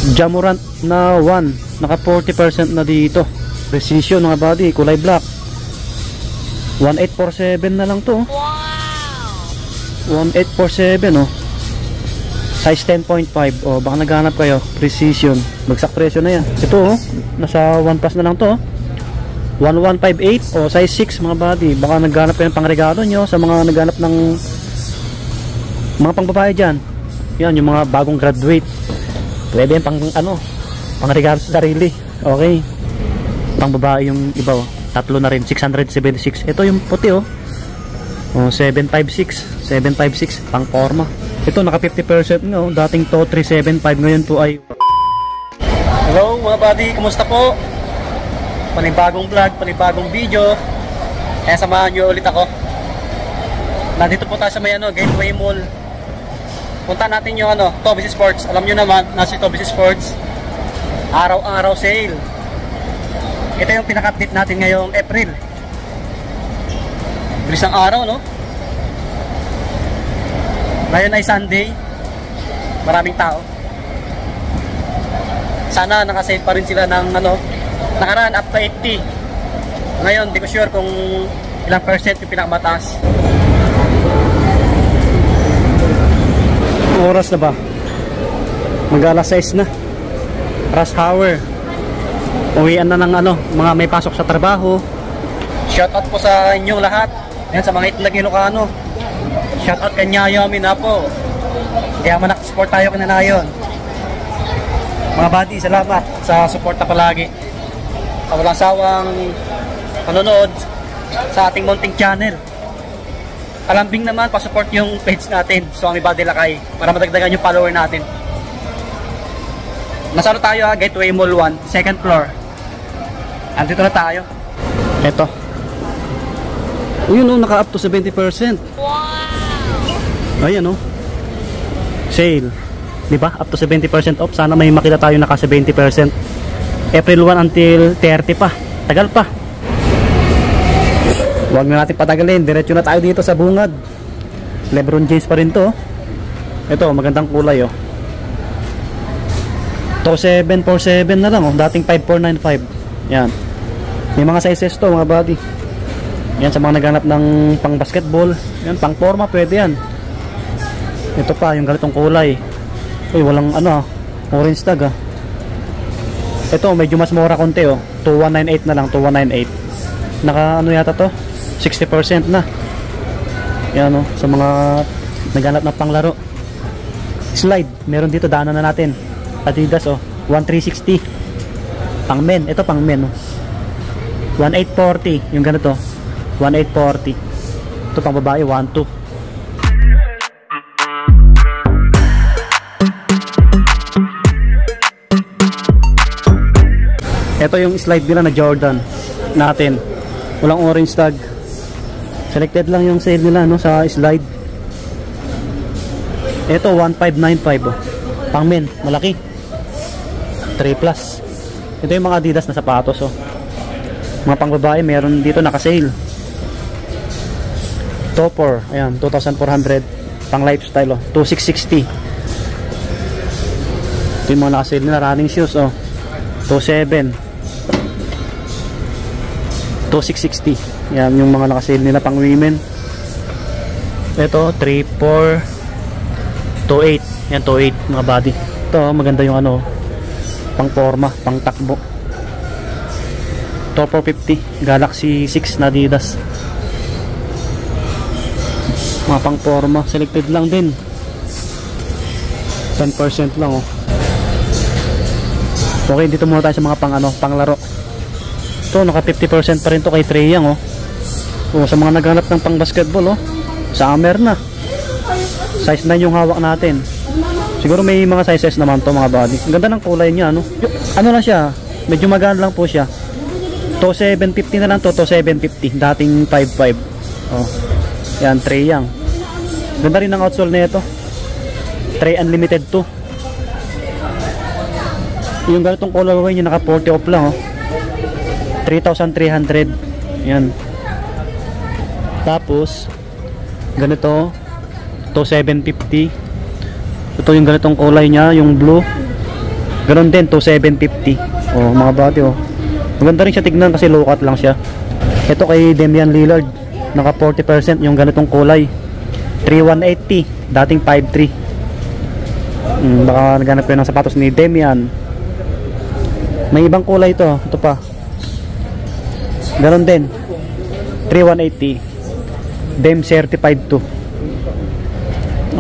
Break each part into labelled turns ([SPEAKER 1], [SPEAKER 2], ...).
[SPEAKER 1] Jamorant na 1, naka 40% na dito. Precision mga buddy, kulay black. 1847 na lang to. Wow. 1847 oh. Size 10.5. Oh, baka naghanap kayo. Precision. Bagsak presyo na yan. Ito oh, nasa 1 plus na lang to. 1158 o size 6 mga buddy. Baka naghanap kayo ng pangregalo nyo sa mga naghanap ng mga pangbabae dyan. Yan, yung mga bagong graduate. Pwede yung pang ano, pangregalo sa sarili. Okay. Pangbabae yung iba oh. Tatlo na rin, 676. Ito yung puti oh. Oh, 756. 756 pang forma. Ito naka 50% nga oh. Dating to 375, ngayon to ay. Hello mga buddy, kumusta po? Panibagong vlog, panibagong video. Kaya samahan nyo ulit ako. Nandito po tayo sa may ano, Gateway Mall. Punta natin yung ano, Toby's Sports. Alam nyo naman, nasa Toby's Sports, araw-araw sale. Ito yung pinaka-update natin ngayong April. Bilis ang araw, no? Ngayon ay Sunday. Maraming tao. Sana nakasale pa rin sila ng ano, nakaraan up to 80. Ngayon, di ko sure kung ilang percent yung pinakamataas. Oras na ba? Mag-alas 6 na. Rush hour. Uwian na ng ano, mga may pasok sa trabaho. Shoutout po sa inyong lahat. Ayan, sa mga Itlag Ilocano. Shoutout kanya Yamin na po. Kaya manak-support tayo kinanayon. Mga buddy, salamat sa support na palagi. Walang sawang panonood sa ating munting channel. Kalambing naman, pa-support yung page natin, Swami Buddy Lakay, para madagdagan yung follower natin. Nasaan tayo ha? Gateway Mall 1, second floor. Andito na tayo. Eto. Yun o, naka up to 70%. Wow! Ayan o. Sale. Diba? Up to 70% off. Sana may makita tayo naka 70%. April 1 until 30 pa. Tagal pa. Huwag na natin patagalin. Diretso na tayo dito sa bungad. Lebron James pa rin to. Ito, magandang kulay oh. To 747 na lang oh. Dating 5495. Yan. May mga sizes to mga buddy. Yan sa mga naghanap ng pang basketball. Yan, pang forma pwede yan. Ito pa, yung ganitong kulay. Uy, walang ano, orange tag ah. Ito, medyo mas mura konti oh. 2198 na lang, 2198. Naka ano yata to? 60% na. Yan oh, sa mga naghanap ng panglaro. Slide, meron dito, daanan na natin. Adidas oh, 1360. Pang men, ito pang men oh. 1840, yung ganito. 1840. Ito pang babae, 12. Ito yung slide nila na Jordan natin. Walang orange tag. Selected lang yung sale nila no, sa slide. Ito 1595 oh. Pang men, malaki. 3 plus. Ito yung mga Adidas na sapatos oh. Mga pang babae meron dito naka-sale. Topper, ayan, 2,400. Pang lifestyle oh, 2,660. Ito yung mga naka-sale nila, running shoes oh. 2,700. 2,660. Yan yung mga naka-sale nila pang women. Ito 3,400. 2,800. Yan 2,800 mga body. Ito maganda yung ano, pang forma, pang takbo. 4,450. Galaxy 6 na Adidas. Mga pang forma, selected lang din. 10% lang oh. Okay, dito muna tayo sa mga pang ano, panglaro. Ito, naka 50% pa rin to kay Trae Young oh. Oh, sa mga naghanap ng pang basketball oh. Summer na. Size 9 yung hawak natin. Siguro may mga sizes naman to mga body. Ang ganda ng kulay niya no. Ano lang siya, medyo magaan lang po siya. To 750 na lang to 750. Dating 55. Oh. Yan, Trae Young. Ganda rin ng outsole na ito. Trae Unlimited to. Yung ganitong colorway niya naka 40 off lang oh. 3,300. Yan. Tapos ganito to 750. Ito yung ganitong kulay niya, yung blue. Ganon din, 2750. Oh, mga body oh. Maganda rin siya tignan kasi low cut lang siya. Ito kay Damian Lillard, naka 40% yung ganitong kulay. 3180, dating 53. Baka naghanap kayo ng sapatos ni Damian. May ibang kulay ito. Ito pa. Ganon din. 3180. Dem certified to.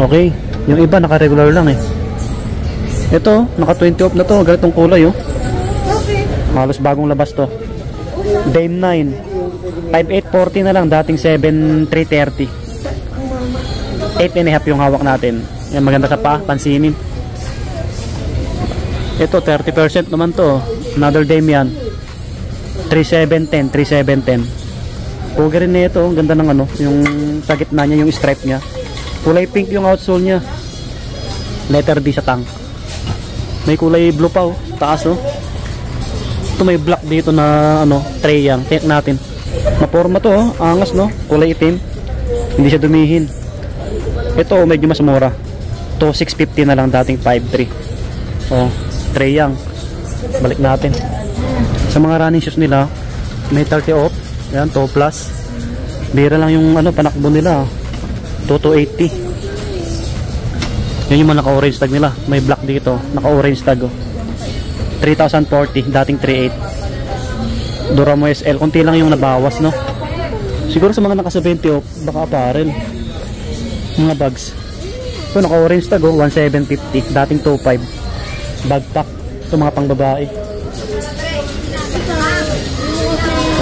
[SPEAKER 1] Okay. Yung iba naka-regular lang eh. Ito, naka 20 off na to. Ganitong kulay oh. Halos bagong labas to. Dame 9. 5840 na lang. Dating 7330. 8.5 yung hawak natin. Yan, maganda sa paa. Pansinin. Ito 30% naman to. Another Damian. 3710. 3710. Pogi rin na ito. Ang ganda ng ano. Yung sa gitna niya. Yung stripe niya. Kulay pink yung outsole niya. Letter D sa tank. May kulay blue pa oh. Taas oh. Ito may black dito na ano. Tray yang. Tingnan natin. Maporma to oh. Angas no. Kulay itim. Hindi siya dumihin. Ito medyo mas mura. To 650 na lang, dating 5.3. Oh, tray yang. Balik natin. Sa mga running shoes nila, may 30 off. Yan, to plus. Bira lang yung ano panakbo nila. To 280. Yan yung mga naka-orange tag nila. May black dito, naka-orange tag oh. 3,040, dating 3.8. Duramo SL, konti lang yung nabawas no. Siguro sa mga naka 70 off, baka apparel. Mga bags. Ito naka-orange tag oh, 1,750, dating 2.5. Bagpack. Ito mga pangbabae.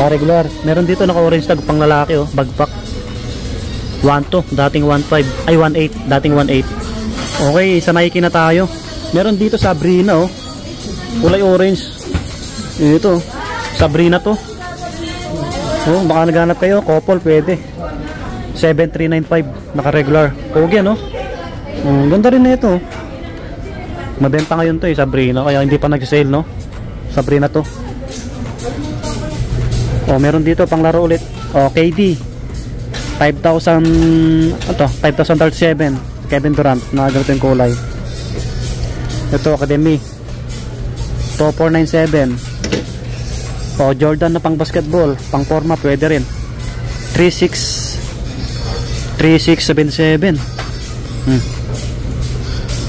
[SPEAKER 1] Regular. Meron dito naka-orange tag pang lalaki oh, bagpack. 1.2, dating 1.5. Ay 1.8, dating 1.8. Okay, sa Nike na tayo. Meron dito Sabrina oh. Kulay orange. Ito, Sabrina to. Oh, baka naghanap kayo, couple pwede. 7,395, naka-regular. Pogi no? Ganda rin na ito. Mabenta ngayon to eh, Sabrina. Kaya hindi pa nag-sale no? Sabrina to. Oh, meron dito pang laro ulit. Oh, KD 5,000 ito, 5,037 Kevin Durant na ganito yung kulay. Ito Academy to 497. Oh, Jordan na pang basketball, pang forma pwede rin. 3677.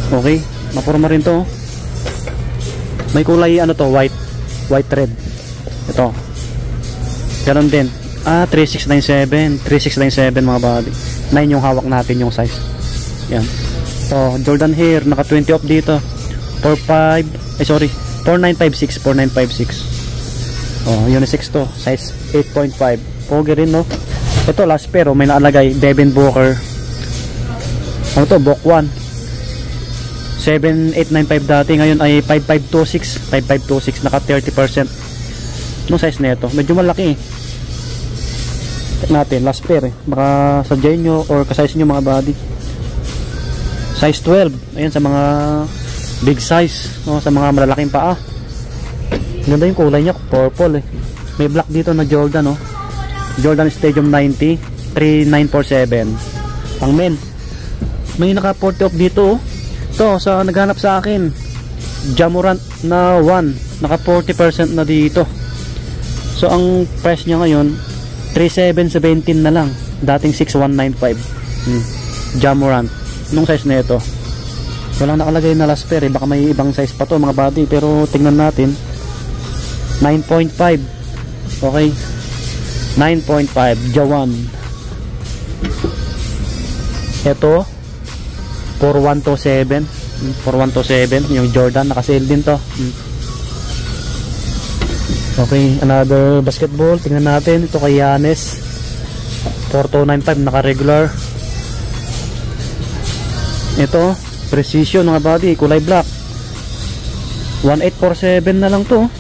[SPEAKER 1] Okay, maporma rin to. May kulay ano to, white red. Ito. Ganon din. 3697, 3697 mga body. 9 yung hawak natin yung size. Yan. So, Jordan Hair naka 20 off dito. 4956, 4956. Oh, unisex to, size 8.5. Pogi rin no. Ito last pair oh, may naalagay Devin Booker. Ano to, Bok 1. 7895 dati, ngayon ay 5526. 5526, naka 30%. Anong size nito? Medyo malaki eh. Check natin, last pair eh. Baka sadyain nyo or kasize nyo mga body. Size 12. Ayan sa mga big size, no? Sa mga malalaking paa. Ganda yung kulay niya, purple eh. May black dito na Jordan, no? Jordan Stadium 90, 3947. Ang men. May naka 40 off dito, oh. Ito, sa naghanap sa akin, Jamorant na 1, naka 40% na dito. So ang price niya ngayon 3,717 na lang, dating 6,195. Jamorant. Anong size na ito? Walang nakalagay na last pair eh. Baka may ibang size pa to mga body, pero tingnan natin. 9.5. Okay, 9.5 Jawan. Ito 4127, 4127 yung Jordan, naka-sale din to. Okay, another basketball. Tingnan natin ito kay Giannis, 4295, naka-regular. Ito Precision mga body, kulay black, 1847 na lang to.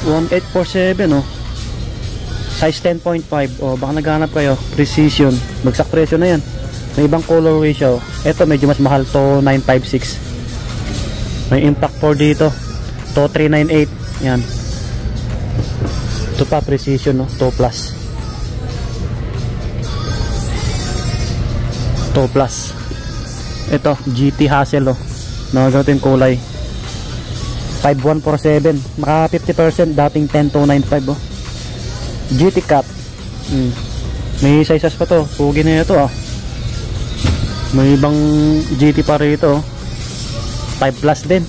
[SPEAKER 1] 1847 oh. Size 10.5. Oh, baka naghanap kayo, Precision, bagsak presyo na yan. May ibang colorway siya oh. Ito medyo mas mahal to, 956. May Impact 4 dito, to 398. Yan. Ito pa Precision no, to plus. To plus. Ito GT Hassel oh. Nakagato yung kulay. 5147. Maka 50%, dating 10295 oh. GT Cat. May sizes pa to. Pugi na ito ah. May ibang GT pa rito oh. 5 plus din.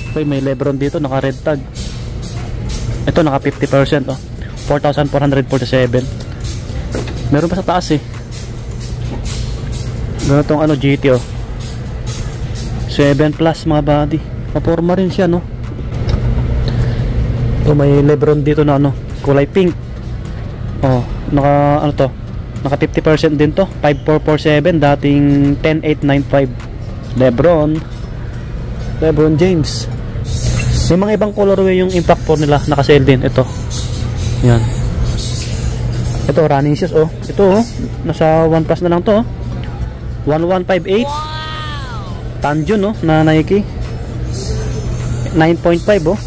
[SPEAKER 1] Okay, may Lebron dito, naka red tag. Ito naka 50% oh. 4,447. Meron pa sa taas eh. Ganitong ano GT oh. 7 plus mga body. Paporma rin siya no. Ito may Lebron dito na ano, kulay pink. Oh, naka ano to? Naka 50% din to. 5447 dating 10895. Lebron James. May mga ibang colorway yung Impact 4 nila, naka-sale din ito. Yan. Ito running shoes oh. Ito oh, nasa 1 plus na lang to oh. 1158. Tanjun oh, na Nike. 9.5 oh.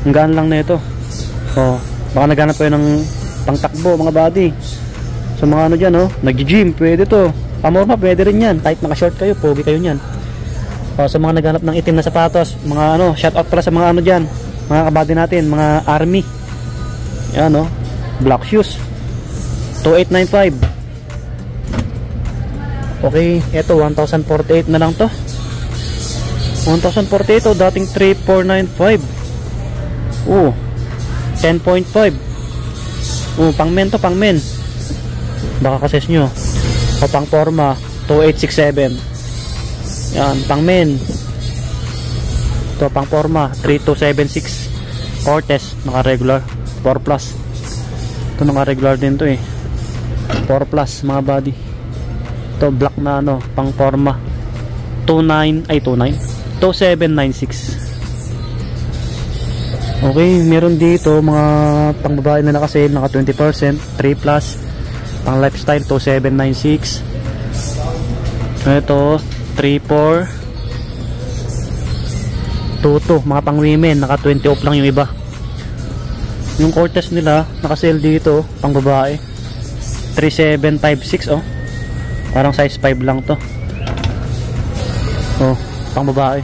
[SPEAKER 1] Ang gaan lang na ito. Oh, baka naghanap kayo ng pangtakbo mga body. So mga ano dyan oh, nag-gym, pwede to. Pamorma, pwede rin yan. Kahit naka-short kayo, pogi kayo nyan. Oh, sa mga naghanap ng itim na sapatos, mga ano, shout out pala sa mga ano dyan, mga kabady natin, mga army. Yan oh, black shoes. 2895. Okay, eto 1,048 na lang to. 1,048 oh, dating 3,495. Oh, 10.5. Oh, pang men to, pang men. Baka kases nyo. O pang forma 2,867. Yan, pang men. Ito pang forma 3,276. Cortez, naka regular 4 plus. Ito naka regular din to eh. 4 plus mga body. Ito black na ano, pang forma 2796. Okay, meron dito mga pang babae na naka-sale, naka 20%, 3 plus, pang lifestyle 2796. Ito 3422, mga pang women, naka 20 off lang yung iba. Yung Cortez nila naka-sale dito, pang babae 3756 oh. Parang size 5 lang to. Oh, pang babae.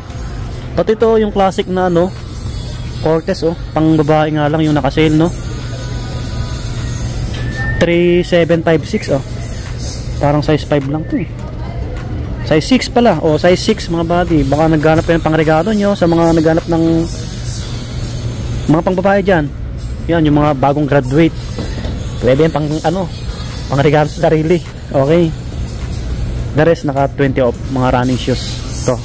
[SPEAKER 1] Pati ito yung classic na ano, Cortez oh, pang babae nga lang yung naka-sale no. 3756 oh. Parang size 5 lang to eh. Size 6 pala. Oh, size 6 mga body. Baka naghanap kayo ng pangregalo nyo sa mga naghanap ng mga pang babae dyan. Yan, yung mga bagong graduate. Pwede yan pang ano, pangregalo sa sarili. Okay. The rest naka 20 off, mga running shoes. To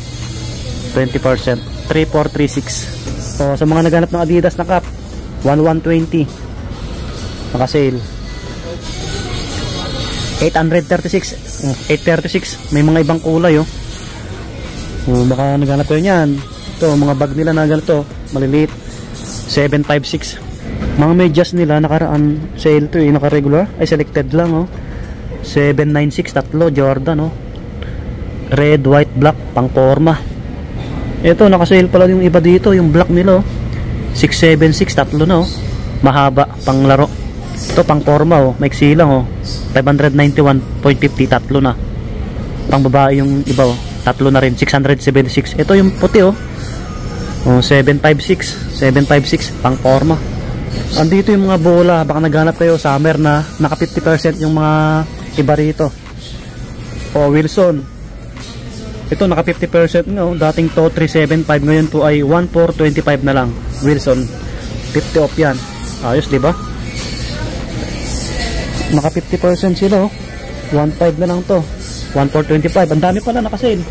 [SPEAKER 1] 20%, 3436. So sa mga naghanap ng Adidas na cap, 1120 naka sale. 836. May mga ibang kulay oh. Oh, baka naghanap kayo niyan. Ito, mga bag nila na ganito, maliliit. 756. Mga medyas nila nakaraan sale to eh, naka-regular. Ay selected lang oh. 796 tatlo Jordan oh. Red, white, black, pang forma. Ito naka-sale pala yung iba dito, yung black nila oh. 676 tatlo na oh. Mahaba, pang laro. Ito pang forma oh, maiksi lang oh. 591.50 tatlo na. Pang babae yung iba oh. Tatlo na rin, 676. Ito yung puti oh. Oh, 756 pang forma. Andito yung mga bola, baka naghanap kayo summer na naka 50% yung mga iba rito. Oh, Wilson. Ito naka 50% nga oh. Dating to 375, ngayon po ay 1425 na lang. Wilson. 50 off yan. Ayos, di ba? Naka 50% sila oh. 15 na lang to. 1425. Ang dami pala naka-sale.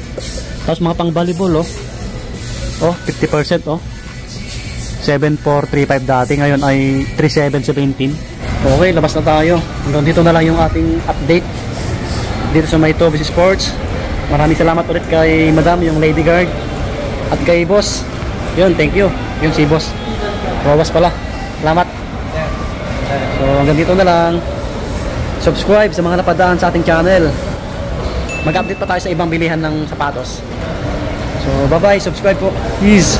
[SPEAKER 1] Tapos mga pang volleyball oh. Oh, 50% oh. 7435 dati, ngayon ay 3717. Okay, labas na tayo. Hanggang dito na lang yung ating update dito sa May Tobis Sports. Maraming salamat ulit kay Madam, yung Lady Guard, at kay Boss. Yun, thank you. Yung si Boss Rowas pala. Salamat. So hanggang dito na lang. Subscribe sa mga napadaan sa ating channel. Mag-update pa tayo sa ibang bilihan ng sapatos. So bye bye, subscribe po please.